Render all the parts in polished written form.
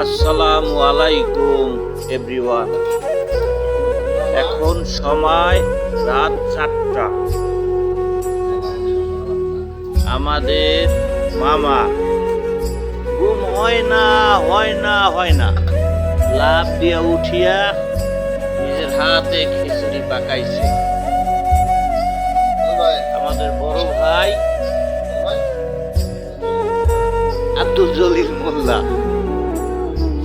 আসসালামু আলাইকুম এভরিওয়ান। এখন সময় রাত 4টা। আমাদের মামা ঘুম হয় না লাভ দিয়া উঠিয়া নিজের হাতে খিচুড়ি পাকাইছে। আমাদের বড় ভাই আব্দুল জলিল মোল্লা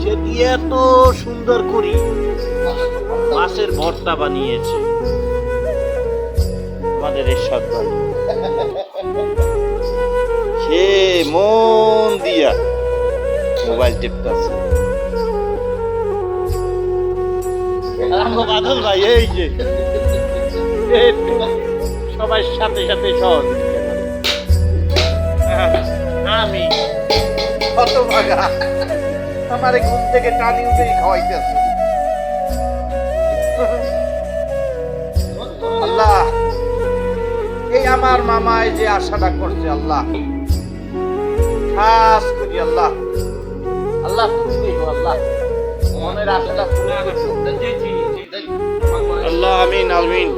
সে দিয়ে এত সুন্দর করি মাছের ভর্তা বানিয়েছে আমাদের এরশাদ ভাই। সে মন দিয়া মোবাইল টিপতেছে। বাদল ভাই এই যে একটু সবার সাথে সাথে আমি কত ভাগা আমার ঘুম থেকে টানি উঠে খাওয়াইতেছে। আল্লাহ এই আমার মামায় যে আশাটা করছে, আল্লাহ খাস করি আল্লাহ আল্লাহ তুমি দেখো আল্লাহ মনের আশাটা পূর্ণ করছো আল্লাহ। আমিন আমিন।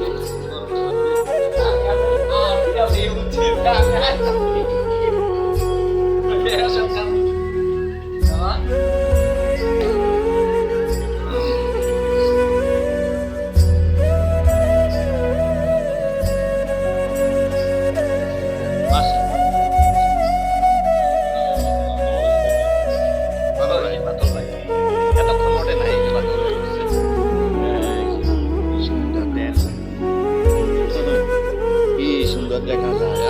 দেখা যায়